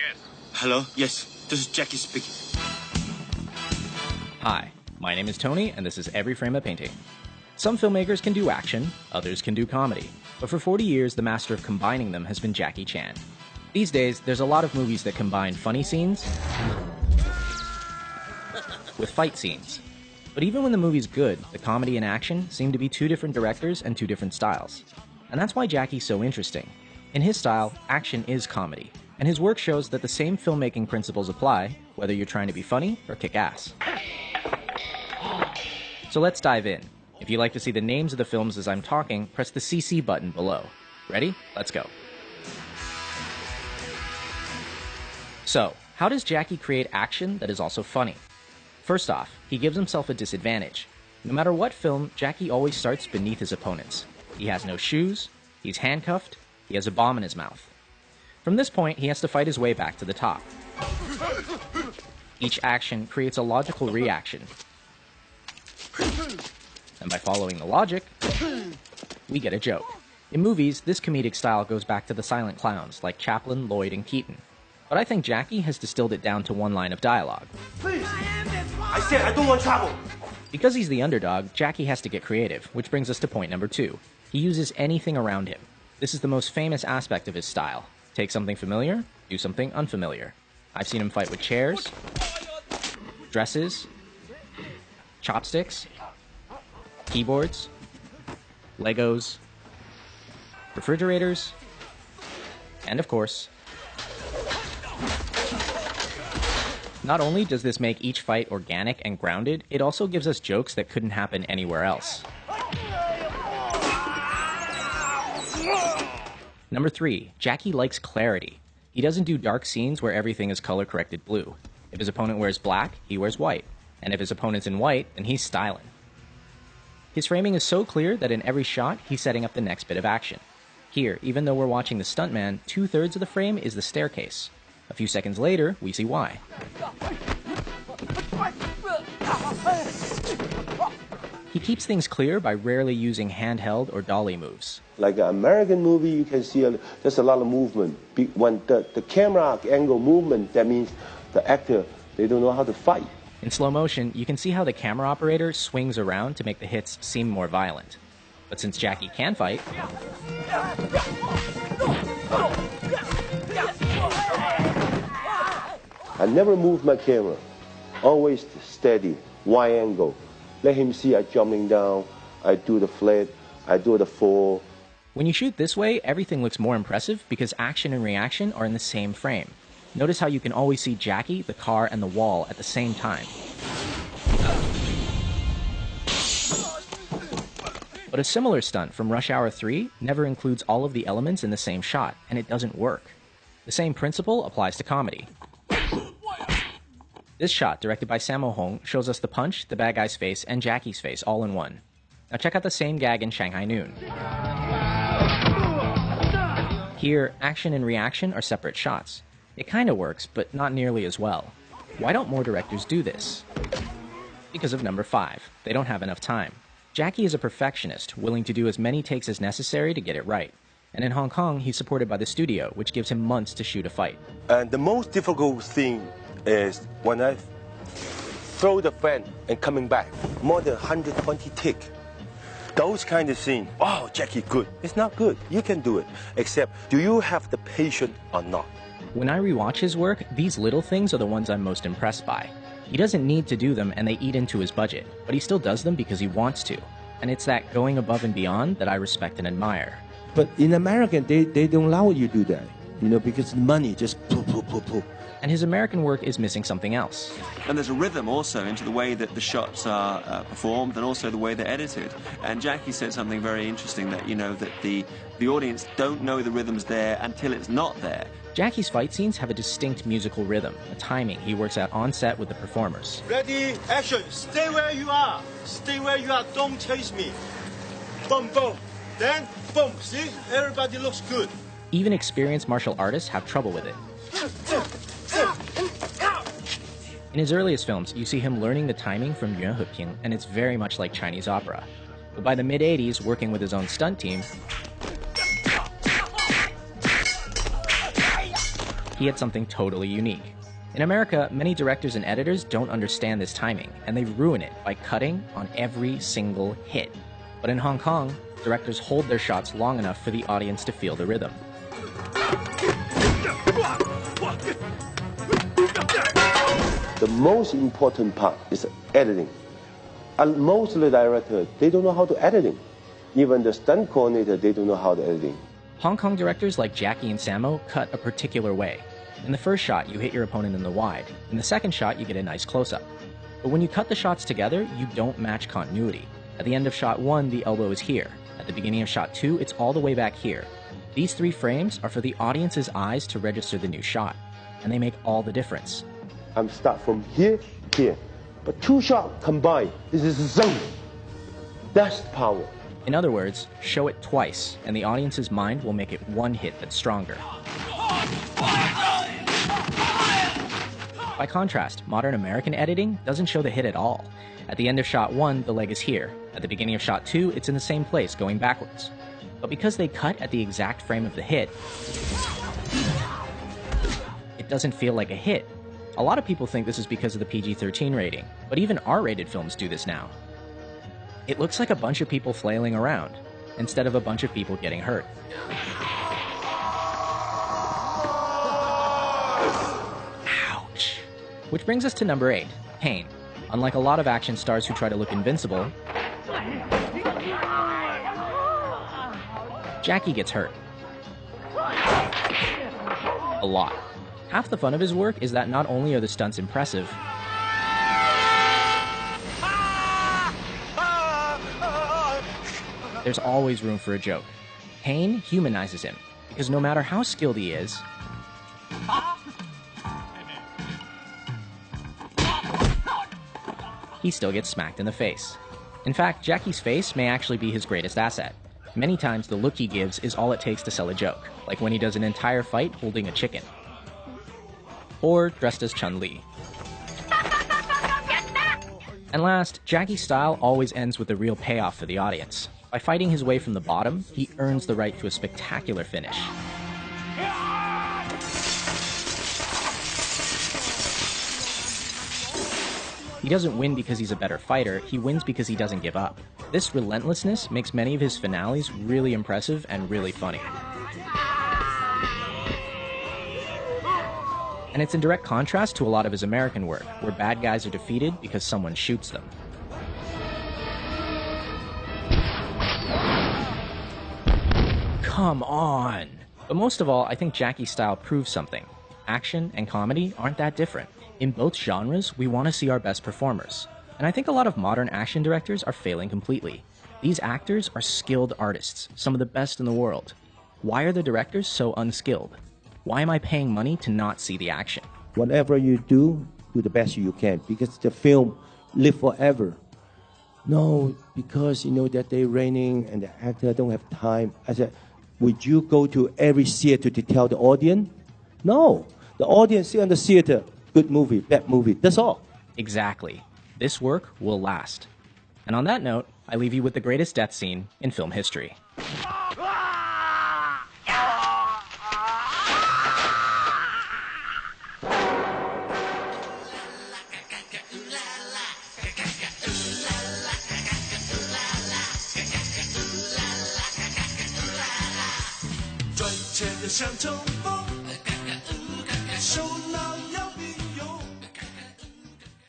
Yes. Hello? Yes, this is Jackie speaking. Hi, my name is Tony, and this is Every Frame a Painting. Some filmmakers can do action, others can do comedy, but for 40 years, the master of combining them has been Jackie Chan. These days, there's a lot of movies that combine funny scenes with fight scenes. But even when the movie's good, the comedy and action seem to be two different directors and two different styles. And that's why Jackie's so interesting. In his style, action is comedy, and his work shows that the same filmmaking principles apply, whether you're trying to be funny or kick ass. So let's dive in. If you'd like to see the names of the films as I'm talking, press the CC button below. Ready? Let's go. So, how does Jackie create action that is also funny? First off, he gives himself a disadvantage. No matter what film, Jackie always starts beneath his opponents. He has no shoes, he's handcuffed, he has a bomb in his mouth. From this point, he has to fight his way back to the top. Each action creates a logical reaction. And by following the logic, we get a joke. In movies, this comedic style goes back to the silent clowns like Chaplin, Lloyd, and Keaton. But I think Jackie has distilled it down to one line of dialogue. Please! I said I don't want trouble! Because he's the underdog, Jackie has to get creative, which brings us to point number 2. He uses anything around him. This is the most famous aspect of his style. Take something familiar, do something unfamiliar. I've seen him fight with chairs, dresses, chopsticks, keyboards, Legos, refrigerators, and of course, not only does this make each fight organic and grounded, it also gives us jokes that couldn't happen anywhere else. Number 3, Jackie likes clarity. He doesn't do dark scenes where everything is color-corrected blue. If his opponent wears black, he wears white. And if his opponent's in white, then he's styling. His framing is so clear that in every shot, he's setting up the next bit of action. Here, even though we're watching the stuntman, 2/3 of the frame is the staircase. A few seconds later, we see why. He keeps things clear by rarely using handheld or dolly moves. Like an American movie, you can see there's a lot of movement. When the camera angle movement, that means the actor, they don't know how to fight. In slow motion, you can see how the camera operator swings around to make the hits seem more violent. But since Jackie can fight, I never move my camera. Always steady, wide angle. Let him see I jumping down, I do the flip, I do the fall. When you shoot this way, everything looks more impressive because action and reaction are in the same frame. Notice how you can always see Jackie, the car, and the wall at the same time. But a similar stunt from Rush Hour 3 never includes all of the elements in the same shot, and it doesn't work. The same principle applies to comedy. This shot, directed by Sammo Hung, shows us the punch, the bad guy's face, and Jackie's face all in one. Now check out the same gag in Shanghai Noon. Here, action and reaction are separate shots. It kinda works, but not nearly as well. Why don't more directors do this? Because of number 5. They don't have enough time. Jackie is a perfectionist, willing to do as many takes as necessary to get it right. And in Hong Kong, he's supported by the studio, which gives him months to shoot a fight. And the most difficult thing is when I throw the fan and coming back, more than 120 tick. Those kind of scenes, oh, Jackie, good. It's not good. You can do it. Except, do you have the patience or not? When I rewatch his work, these little things are the ones I'm most impressed by. He doesn't need to do them and they eat into his budget, but he still does them because he wants to. And it's that going above and beyond that I respect and admire. But in America, they don't allow you to do that, because the money just poof. And his American work is missing something else. And there's a rhythm also into the way that the shots are performed and also the way they're edited. And Jackie said something very interesting that, that the audience don't know the rhythm's there until it's not there. Jackie's fight scenes have a distinct musical rhythm, a timing he works out on set with the performers. Ready, action! Stay where you are! Stay where you are, don't chase me! Boom, boom! Then, boom! See? Everybody looks good. Even experienced martial artists have trouble with it. In his earliest films, you see him learning the timing from Yuan Heping, and it's very much like Chinese opera. But by the mid-80s, working with his own stunt team, he had something totally unique. In America, many directors and editors don't understand this timing, and they ruin it by cutting on every single hit. But in Hong Kong, directors hold their shots long enough for the audience to feel the rhythm. The most important part is editing. And most of the directors, they don't know how to editing. Even the stunt coordinator, they don't know how to editing. Hong Kong directors like JACKEI and Sammo cut a particular way. In the first shot, you hit your opponent in the wide. In the second shot, you get a nice close-up. But when you cut the shots together, you don't match continuity. At the end of shot 1, the elbow is here. At the beginning of shot 2, it's all the way back here. These 3 frames are for the audience's eyes to register the new shot, and they make all the difference. I'm start from here, here. But 2 shots combined, this is zone. That's the power. In other words, show it twice, and the audience's mind will make it one hit that's stronger. By contrast, modern American editing doesn't show the hit at all. At the end of shot 1, the leg is here. At the beginning of shot 2, it's in the same place, going backwards. But because they cut at the exact frame of the hit, it doesn't feel like a hit. A lot of people think this is because of the PG-13 rating, but even R-rated films do this now. It looks like a bunch of people flailing around, instead of a bunch of people getting hurt. Ouch. Which brings us to number 8, pain. Unlike a lot of action stars who try to look invincible, Jackie gets hurt. A lot. Half the fun of his work is that not only are the stunts impressive, there's always room for a joke. Pain humanizes him, because no matter how skilled he is, he still gets smacked in the face. In fact, Jackie's face may actually be his greatest asset. Many times the look he gives is all it takes to sell a joke, like when he does an entire fight holding a chicken. Or dressed as Chun-Li. And last, Jackie's style always ends with a real payoff for the audience. By fighting his way from the bottom, he earns the right to a spectacular finish. He doesn't win because he's a better fighter, he wins because he doesn't give up. This relentlessness makes many of his finales really impressive and really funny. And it's in direct contrast to a lot of his American work, where bad guys are defeated because someone shoots them. Come on! But most of all, I think Jackie's style proves something. Action and comedy aren't that different. In both genres, we want to see our best performers. And I think a lot of modern action directors are failing completely. These actors are skilled artists, some of the best in the world. Why are the directors so unskilled? Why am I paying money to not see the action? Whatever you do the best you can, because the film live forever. No, because you know that they're raining and the actor don't have time. I said, would you go to every theater to tell the audience? No, the audience see on the theater, good movie, bad movie, that's all. Exactly. This work will last. And on that note, I leave you with the greatest death scene in film history.